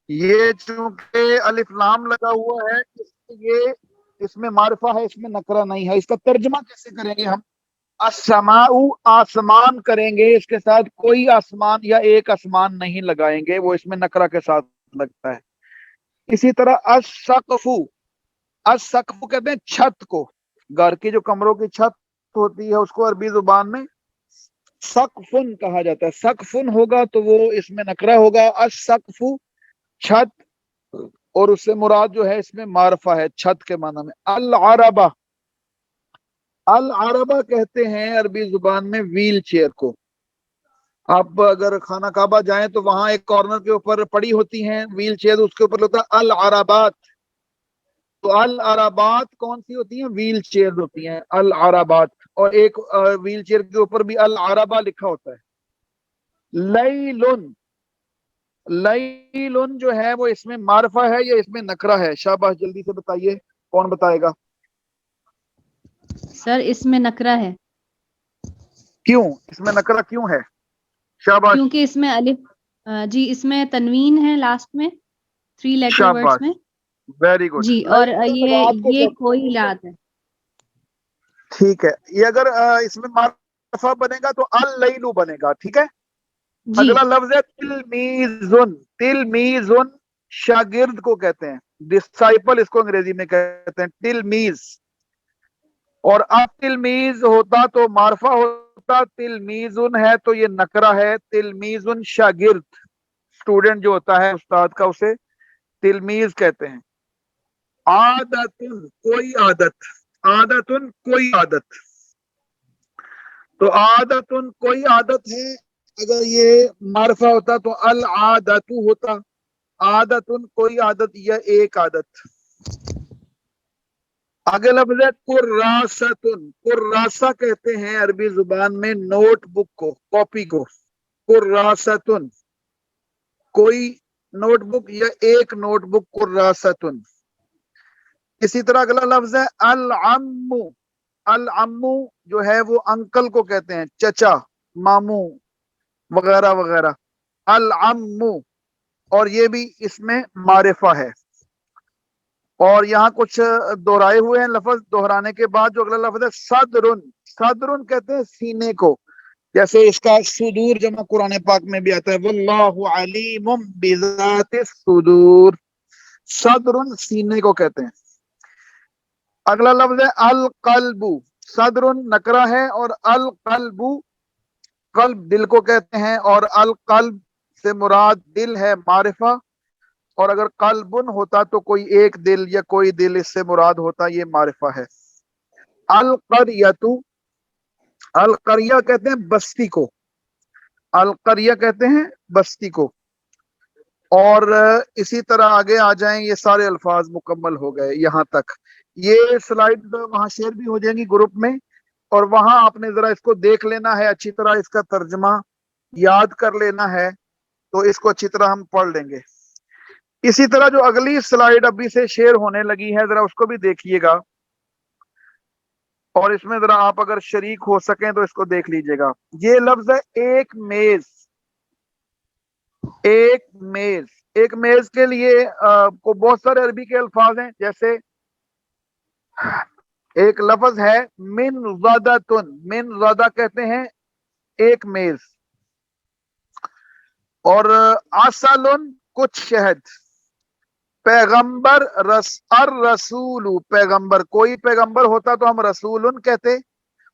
یہ چونکہ الف لام لگا ہوا ہے یہ اس میں معرفہ ہے، اس میں نکرہ نہیں ہے. اس کا ترجمہ کیسے کریں گے ہم؟ السماء آسمان کریں گے، اس کے ساتھ کوئی آسمان یا ایک آسمان نہیں لگائیں گے، وہ اس میں نکرہ کے ساتھ لگتا ہے. اسی طرح السقف، السقف کہتے ہیں چھت کو، گھر کی جو کمروں کی چھت ہوتی ہے اس کو عربی زبان میں سقفن کہا جاتا ہے. سقفن ہوگا تو وہ اس میں نکرہ ہوگا. السقف چھت، اور اس سے مراد جو ہے اس میں معرفہ ہے چھت کے معنی میں. العربہ، العربہ کہتے ہیں عربی زبان میں ویل چیئر کو. آپ اگر خانہ کعبہ جائیں تو وہاں ایک کارنر کے اوپر پڑی ہوتی ہیں ویل چیئر، اس کے اوپر ہوتا ہے العربات. تو العربات کون سی ہوتی ہیں؟ ویل چیئر ہوتی ہیں العربات. اور ایک ویل چیئر کے اوپر بھی العربہ لکھا ہوتا ہے. لیلن، لیلن جو ہے وہ اس میں معرفہ ہے یا اس میں نکرہ ہے؟ شاباش، جلدی سے بتائیے، کون بتائے گا؟ سر اس میں نکرہ ہے. کیوں اس میں نکرہ کیوں ہے؟ شاباش کیونکہ اس میں الف جی اس میں تنوین ہے لاسٹ میں 3 لیٹر ورڈز شاباش، میں. Very good. جی اور رات کو یہ کوئی لات ہے. ٹھیک ہے، یہ اگر اس میں معرفہ بنے گا تو اللیل بنے گا. ٹھیک ہے. جی اگلا لفظ ہے تلمیذن. تلمیذن شاگرد کو کہتے ہیں، ڈسائپل اس کو انگریزی میں کہتے ہیں تلمیذ. اور اب تلمیذ ہوتا تو معرفہ ہوتا، تلمیذن ہے تو یہ نکرہ ہے. تلمیذن شاگرد، اسٹوڈنٹ جو ہوتا ہے استاد کا اسے تلمیذ کہتے ہیں. عادتن کوئی عادت، عادتن کوئی عادت. تو عادتن کوئی عادت ہے، اگر یہ معرفہ ہوتا تو العادت ہوتا. عادتن کوئی عادت یا ایک عادت. آگے لفظ ہے کراستن. کراسہ کہتے ہیں عربی زبان میں نوٹ بک کو، کاپی کو. کراستن کوئی نوٹ بک یا ایک نوٹ بک. کراستن. اسی طرح اگلا لفظ ہے العم. العم جو ہے وہ انکل کو کہتے ہیں، چچا، ماموں وغیرہ وغیرہ. العم، اور یہ بھی اس میں معرفہ ہے. اور یہاں کچھ دہرائے ہوئے ہیں لفظ. دہرانے کے بعد جو اگلا لفظ ہے صدرن. صدرن کہتے ہیں سینے کو، جیسے اس کا صدور جمع قرآن پاک میں بھی آتا ہے واللہ علیم بذات الصدور. صدرن سینے کو کہتے ہیں. اگلا لفظ ہے القلب. صدرن نکرہ ہے اور القلب قلب دل کو کہتے ہیں، اور القلب سے مراد دل ہے معرفہ. اور اگر قلبن ہوتا تو کوئی ایک دل یا کوئی دل اس سے مراد ہوتا، یہ معرفہ ہے. القریۃ، القریہ کہتے ہیں بستی کو. القریہ کہتے ہیں بستی کو. اور اسی طرح آگے آ جائیں، یہ سارے الفاظ مکمل ہو گئے یہاں تک. یہ سلائیڈ وہاں شیئر بھی ہو جائیں گی گروپ میں، اور وہاں آپ نے ذرا اس کو دیکھ لینا ہے اچھی طرح، اس کا ترجمہ یاد کر لینا ہے، تو اس کو اچھی طرح ہم پڑھ لیں گے. اسی طرح جو اگلی سلائیڈ ابھی سے شیئر ہونے لگی ہے ذرا اس کو بھی دیکھیے گا، اور اس میں ذرا آپ اگر شریک ہو سکیں تو اس کو دیکھ لیجئے گا. یہ لفظ ہے ایک میز. ایک میز. ایک میز کے لیے کو بہت سارے عربی کے الفاظ ہیں، جیسے ایک لفظ ہے من زادتن. من زادہ کہتے ہیں ایک میز. اور عسلن کچھ شہد. پیغمبر الرسول پیغمبر، کوئی پیغمبر ہوتا تو ہم رسول کہتے،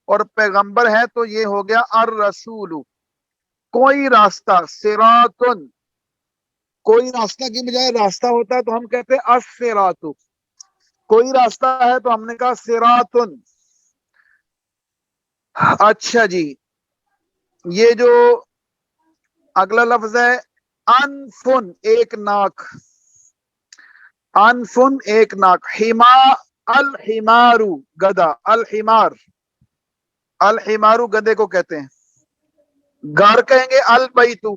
اور پیغمبر ہے تو یہ ہو گیا الرسول. کوئی راستہ. صراطن، کوئی راستہ کی بجائے راستہ ہوتا تو ہم کہتے الصراط. کوئی راستہ ہے تو ہم نے کہا صراطن. اچھا جی، یہ جو اگلا لفظ ہے انفن ایک ناک. انفن ایک ناک. حما، الحمارو گدا. الحمار، الحمارو گدے کو کہتے ہیں. گھر کہیں گے البیتو.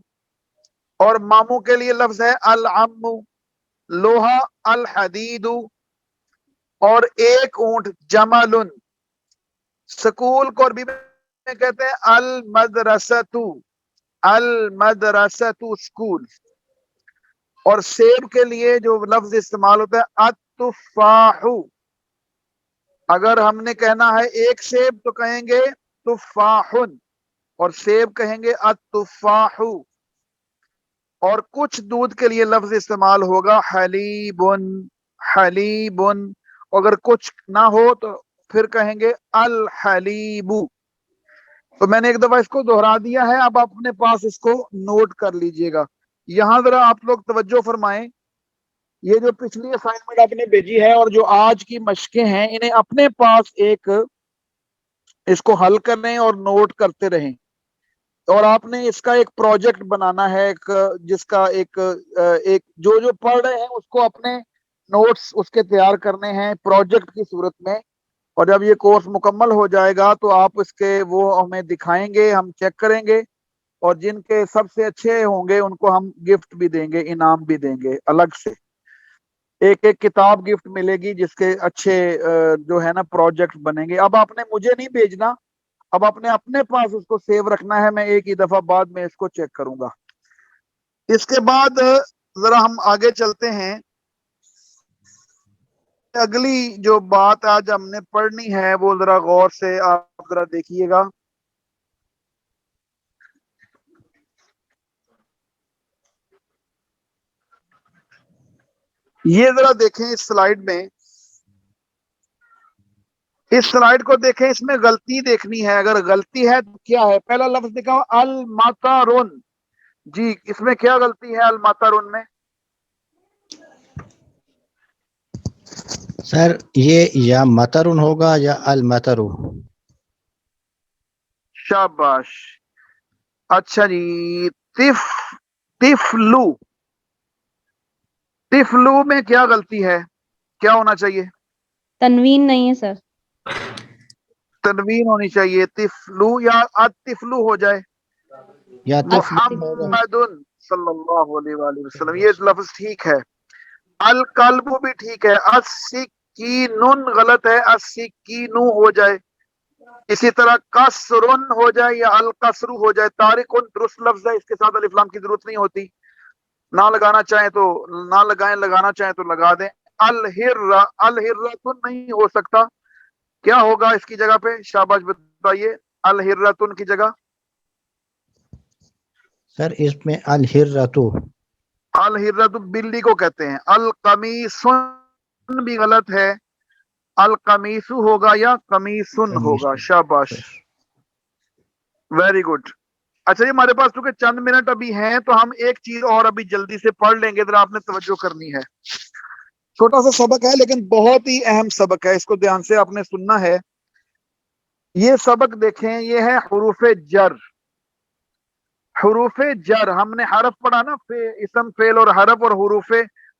اور ماموں کے لیے لفظ ہے العم. لوہا الحدید. اور ایک اونٹ جمالن. سکول کو عربی میں کہتے ہیں المدرسۃ. المدرسۃ اسکول. اور سیب کے لیے جو لفظ استعمال ہوتا ہے التفاح، اگر ہم نے کہنا ہے ایک سیب تو کہیں گے تفاحن، اور سیب کہیں گے التفاح. اور کچھ دودھ کے لیے لفظ استعمال ہوگا حلیبن، حلیبن. اگر کچھ نہ ہو تو پھر کہیں گے الحلیب. تو میں نے ایک دفعہ اس کو دہرا دیا ہے، اب آپ اپنے پاس اس کو نوٹ کر لیجئے گا. یہاں ذرا آپ لوگ توجہ فرمائیں، یہ جو پچھلی اسائنمنٹ آپ نے بھیجی ہے اور جو آج کی مشقیں ہیں، انہیں اپنے پاس ایک اس کو حل کریں اور نوٹ کرتے رہیں. اور آپ نے اس کا ایک پروجیکٹ بنانا ہے، جس کا ایک جو پڑھ رہے ہیں اس کو اپنے نوٹس اس کے تیار کرنے ہیں پروجیکٹ کی صورت میں. اور جب یہ کورس مکمل ہو جائے گا تو آپ اس کے وہ ہمیں دکھائیں گے، ہم چیک کریں گے، اور جن کے سب سے اچھے ہوں گے ان کو ہم گفٹ بھی دیں گے، انعام بھی دیں گے. الگ سے ایک کتاب گفٹ ملے گی جس کے اچھے جو ہے نا پروجیکٹ بنیں گے. اب آپ نے مجھے نہیں بھیجنا، اب اپنے پاس اس کو سیو رکھنا ہے. میں ایک ہی دفعہ بعد میں اس کو چیک کروں گا. اس کے بعد ذرا ہم آگے چلتے ہیں. اگلی جو بات آج ہم نے پڑھنی ہے وہ ذرا غور سے آپ ذرا دیکھیے گا. یہ ذرا دیکھیں اس سلائیڈ میں، اس سلائیڈ کو دیکھیں، اس میں غلطی دیکھنی ہے. اگر غلطی ہے تو کیا ہے؟ پہلا لفظ لکھا ہوا المطرن. جی اس میں کیا غلطی ہے المطرن میں؟ سر یہ یا مطرن ہوگا یا المطرو. شاباش. اچھا جی، تفلو، تفلو میں کیا غلطی ہے؟ کیا ہونا چاہیے؟ تنوین نہیں ہے سر. تنوین ہونی چاہیے. تفلو یا الطفلو ہو جائے. یا طفل ہوگا. محمد صلی اللہ علیہ وآلہ وسلم، یہ لفظ ٹھیک ہے. القلب بھی ٹھیک ہے. السکینن غلط ہے، السکینو ہو جائے. اسی طرح کسرن ہو جائے یا القصر ہو جائے. تارکن درست لفظ ہے، اس کے ساتھ الف لام کی ضرورت نہیں ہوتی. نہ لگانا چاہیں تو نہ لگائیں، لگانا چاہیں تو لگا دیں. الہرہ، الہرتن نہیں ہو سکتا. کیا ہوگا اس کی جگہ پہ؟ شاباش بتائیے. الہرتن کی جگہ سر اس میں الہرتو. الہرت بلی کو کہتے ہیں. القمیسن بھی غلط ہے، القمیسو ہوگا یا قمیسن ہوگا. شاباش، ویری گڈ. اچھا جی، ہمارے پاس چونکہ چند منٹ ابھی ہیں تو ہم ایک چیز اور ابھی جلدی سے پڑھ لیں گے، ذرا آپ نے توجہ کرنی ہے. چھوٹا سا سبق ہے لیکن بہت ہی اہم سبق ہے، اس کو دھیان سے آپ نے سننا ہے. یہ سبق دیکھیں، یہ ہے حروف جر. حروف جر ہم نے حرف پڑھا نا، اسم فعل اور حرف. اور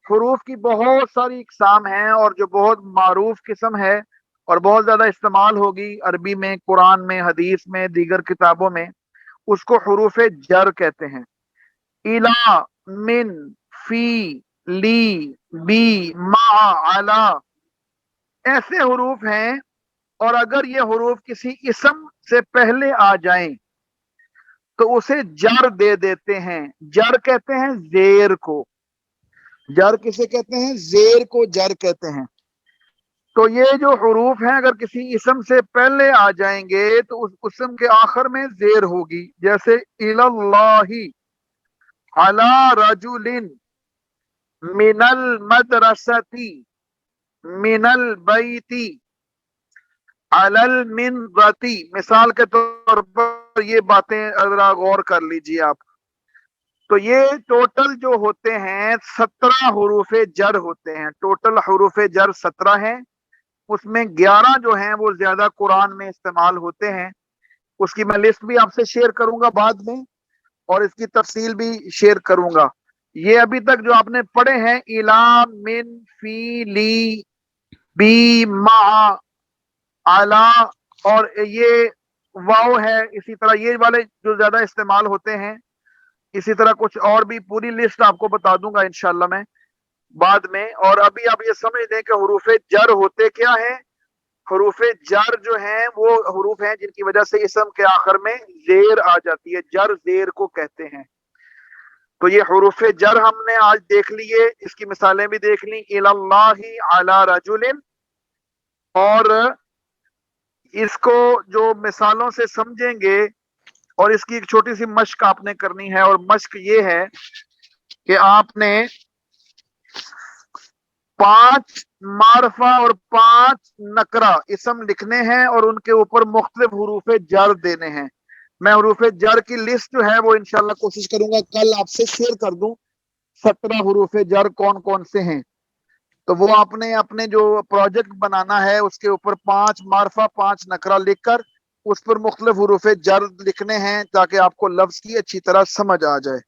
حروف کی بہت ساری اقسام ہیں، اور جو بہت معروف قسم ہے اور بہت زیادہ استعمال ہوگی عربی میں، قرآن میں، حدیث میں، دیگر کتابوں میں، اس کو حروف جر کہتے ہیں. الا، من، فی، لی، بی، ما، علا، ایسے حروف ہیں. اور اگر یہ حروف کسی اسم سے پہلے آ جائیں تو اسے جر دے دیتے ہیں. جر کہتے ہیں زیر کو. جر کسے کہتے ہیں؟ زیر کو جر کہتے ہیں. تو یہ جو حروف ہیں اگر کسی اسم سے پہلے آ جائیں گے تو اس اسم کے آخر میں زیر ہوگی. جیسے الاللہ، علی رجل، من المدرستی، من البیتی، علی المنضتی. مثال کے طور پر یہ باتیں ذرا غور کر لیجیے آپ. تو یہ ٹوٹل جو ہوتے ہیں 17 حروف جر ہوتے ہیں. ٹوٹل حروف جر 17 ہیں. اس میں 11 جو ہیں وہ زیادہ قرآن میں استعمال ہوتے ہیں. اس کی میں لسٹ بھی آپ سے شیئر کروں گا بعد میں، اور اس کی تفصیل بھی شیئر کروں گا. یہ ابھی تک جو آپ نے پڑھے ہیں، الا، من، فی، لی، بی، ما، علا، اور یہ واو ہے. اسی طرح یہ والے جو زیادہ استعمال ہوتے ہیں. اسی طرح کچھ اور بھی پوری لسٹ آپ کو بتا دوں گا انشاءاللہ میں بعد میں. اور ابھی آپ یہ سمجھ لیں کہ حروف جر ہوتے کیا ہیں. حروف جر جو ہیں وہ حروف ہیں جن کی وجہ سے اسم کے آخر میں زیر آ جاتی ہے. جر زیر کو کہتے ہیں. تو یہ حروف جر ہم نے آج دیکھ لیے، اس کی مثالیں بھی دیکھ لی، الاللہ علی رجل، اور اس کو جو مثالوں سے سمجھیں گے اور اس کی ایک چھوٹی سی مشق آپ نے کرنی ہے، اور مشق یہ ہے کہ آپ نے 5 معرفہ اور 5 نکرہ اسم لکھنے ہیں اور ان کے اوپر مختلف حروف جر دینے ہیں۔ میں حروف جر کی لسٹ جو ہے وہ انشاءاللہ کوشش کروں گا کل آپ سے شیئر کر دوں، 17 حروف جر کون کون سے ہیں۔ تو وہ آپ نے اپنے جو پروجیکٹ بنانا ہے اس کے اوپر 5 معرفہ 5 نکرہ لکھ کر اس پر مختلف حروف جر لکھنے ہیں تاکہ آپ کو لفظ کی اچھی طرح سمجھ آ جائے۔